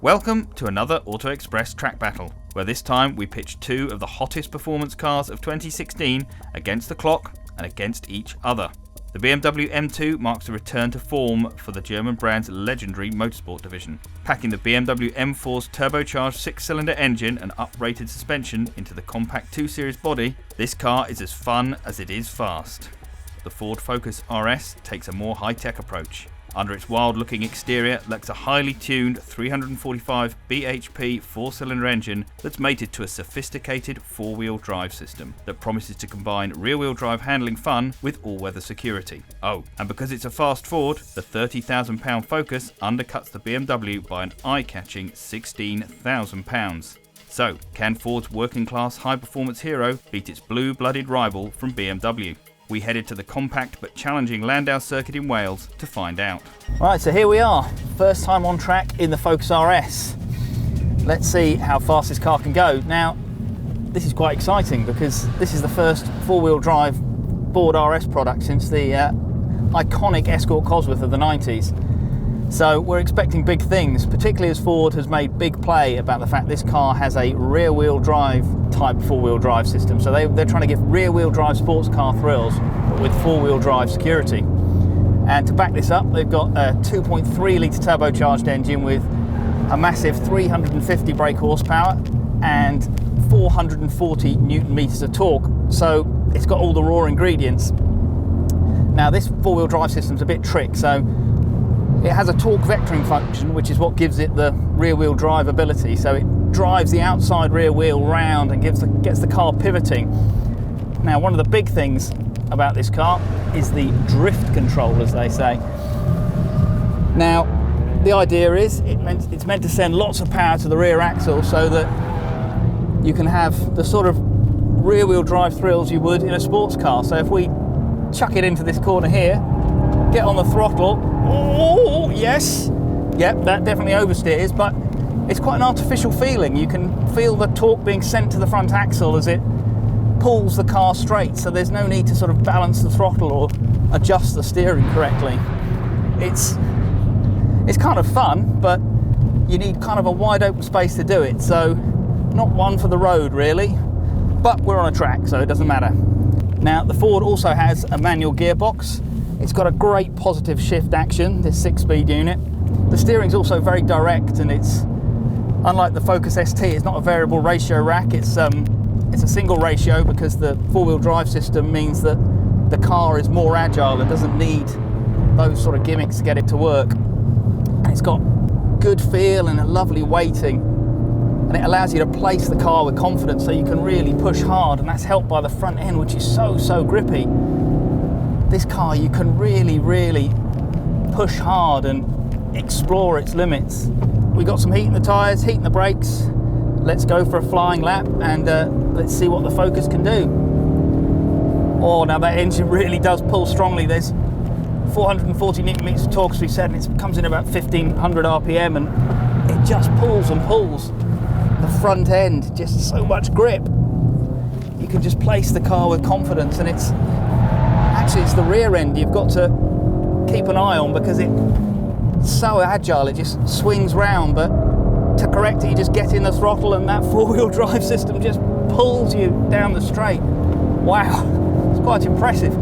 Welcome to another Auto Express track battle, where this time we pitch two of the hottest performance cars of 2016 against the clock and against each other. The BMW M2 marks a return to form for the German brand's legendary motorsport division. Packing the BMW M4's turbocharged 6-cylinder engine and uprated suspension into the compact 2 Series body, this car is as fun as it is fast. The Ford Focus RS takes a more high-tech approach. Under its wild-looking exterior lurks a highly tuned 345 bhp 4-cylinder engine that's mated to a sophisticated 4-wheel drive system that promises to combine rear-wheel drive handling fun with all-weather security. Oh, and because it's a fast Ford, the £30,000 Focus undercuts the BMW by an eye-catching £16,000. So, can Ford's working-class high-performance hero beat its blue-blooded rival from BMW? We headed to the compact but challenging Landau circuit in Wales to find out. Right, so here we are, first time on track in the Focus RS. Let's see how fast this car can go. Now, this is quite exciting because this is the first four-wheel drive Ford RS product since the iconic Escort Cosworth of the 90s. So we're expecting big things, particularly as Ford has made big play about the fact this car has a rear-wheel drive type four-wheel drive system. So they're trying to give rear-wheel drive sports car thrills, but with four-wheel drive security. And to back this up, they've got a 2.3 litre turbocharged engine with a massive 350 brake horsepower and 440 newton meters of torque. So it's got all the raw ingredients. Now this four-wheel drive system's a bit tricky, so it has a torque vectoring function, which is what gives it the rear-wheel drive ability. So it drives the outside rear wheel round and gets the car pivoting. Now, one of the big things about this car is the drift control, as they say. Now, the idea is it's meant to send lots of power to the rear axle so that you can have the sort of rear-wheel drive thrills you would in a sports car. So if we chuck it into this corner here, get on the throttle, oh yes, yep, that definitely oversteers, but it's quite an artificial feeling. You can feel the torque being sent to the front axle as it pulls the car straight, so there's no need to sort of balance the throttle or adjust the steering correctly. It's kind of fun, but you need kind of a wide open space to do it, so not one for the road really, but we're on a track, so it doesn't matter. Now, the Ford also has a manual gearbox. It's got a great positive shift action, this 6-speed unit. The steering's also very direct, and it's, unlike the Focus ST, it's not a variable ratio rack. It's a single ratio because the four-wheel drive system means that the car is more agile and doesn't need those sort of gimmicks to get it to work. And it's got good feel and a lovely weighting, and it allows you to place the car with confidence so you can really push hard, and that's helped by the front end, which is so grippy. This car, you can really push hard and explore its limits. We got some heat in the tyres, heat in the brakes. Let's go for a flying lap and let's see what the Focus can do. Oh, now that engine really does pull strongly. There's 440 newton meters of torque, as we said, and it comes in about 1500 RPM, and it just pulls and pulls. The front end, just so much grip. You can just place the car with confidence, and it's the rear end you've got to keep an eye on because it's so agile, it just swings round, but to correct it you just get in the throttle and that four-wheel drive system just pulls you down the straight. Wow, it's quite impressive.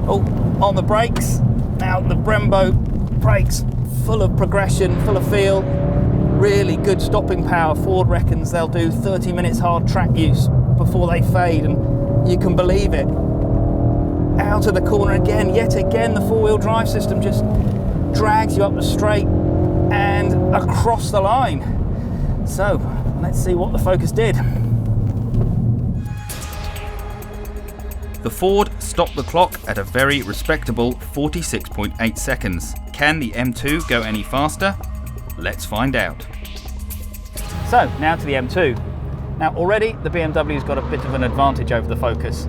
Oh, on the brakes, now the Brembo brakes, full of progression, full of feel, really good stopping power. Ford reckons they'll do 30 minutes hard track use before they fade, and you can believe it. Out of the corner again, yet again, the four-wheel drive system just drags you up the straight and across the line. So, let's see what the Focus did. The Ford stopped the clock at a very respectable 46.8 seconds. Can the M2 go any faster? Let's find out. So, now to the M2. Now, already the BMW's got a bit of an advantage over the Focus.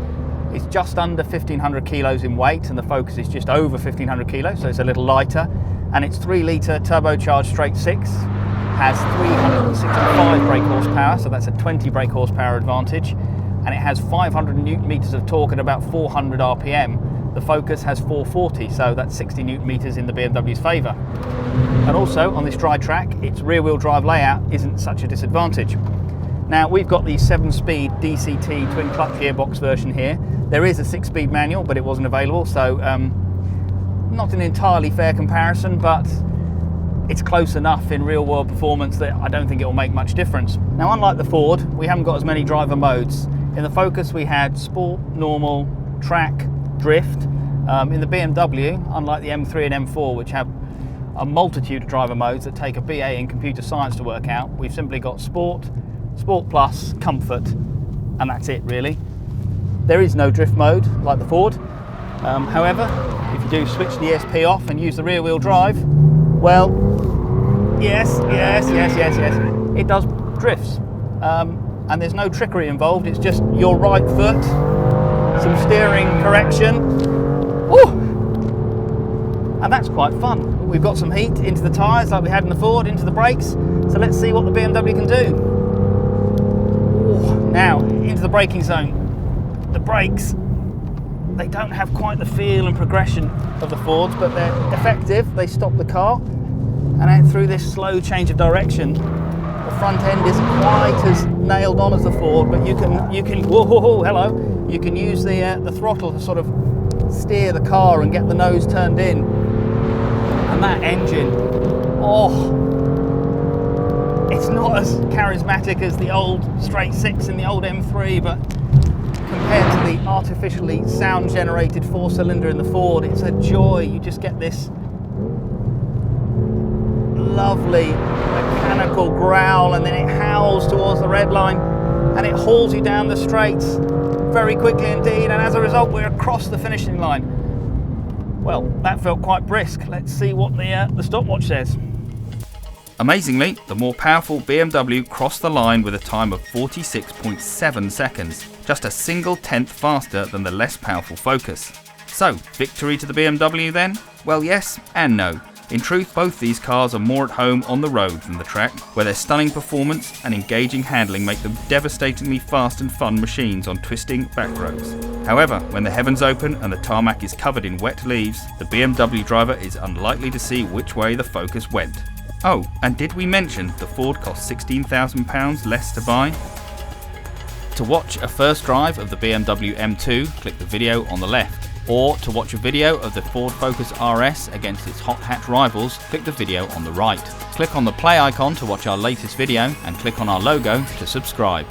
It's just under 1,500 kilos in weight, and the Focus is just over 1,500 kilos, so it's a little lighter. And it's 3 litre turbocharged straight 6, has 365 brake horsepower, so that's a 20 brake horsepower advantage, and it has 500 newton meters of torque at about 400 RPM. the Focus has 440, so that's 60 Newton meters in the BMW's favour. And also on this dry track, its rear-wheel drive layout isn't such a disadvantage. Now we've got the 7-speed DCT twin clutch gearbox version here. There is a 6-speed manual, but it wasn't available, so not an entirely fair comparison, but it's close enough in real-world performance that I don't think it will make much difference. Now, unlike the Ford, we haven't got as many driver modes. In the Focus, we had Sport, Normal, Track, Drift. In the BMW, unlike the M3 and M4, which have a multitude of driver modes that take a BA in computer science to work out, we've simply got Sport, Sport Plus, Comfort, and that's it really. There is no drift mode like the Ford. However, if you do switch the ESP off and use the rear wheel drive, well, yes, it does drifts. And there's no trickery involved, it's just your right foot, some steering correction. Woo! And that's quite fun. We've got some heat into the tyres like we had in the Ford, into the brakes. So let's see what the BMW can do. Ooh, now, into the braking zone. The brakes, they don't have quite the feel and progression of the Fords, but they're effective. They stop the car, and out through this slow change of direction, the front end isn't quite as nailed on as the Ford, but you can whoa, hello. You can use the throttle to sort of steer the car and get the nose turned in. And that engine, oh, it's not as charismatic as the old straight six in the old M3, but compared to the artificially sound generated 4-cylinder in the Ford, it's a joy. You just get this lovely mechanical growl, and then it howls towards the red line and it hauls you down the straights very quickly indeed, and as a result we're across the finishing line. Well, that felt quite brisk. Let's see what the stopwatch says. Amazingly, the more powerful BMW crossed the line with a time of 46.7 seconds, just a single tenth faster than the less powerful Focus. So, victory to the BMW then? Well, yes and no. In truth, both these cars are more at home on the road than the track, where their stunning performance and engaging handling make them devastatingly fast and fun machines on twisting back roads. However, when the heavens open and the tarmac is covered in wet leaves, the BMW driver is unlikely to see which way the Focus went. Oh, and did we mention the Ford cost £16,000 less to buy? To watch a first drive of the BMW M2, click the video on the left. Or to watch a video of the Ford Focus RS against its hot hatch rivals, click the video on the right. Click on the play icon to watch our latest video and click on our logo to subscribe.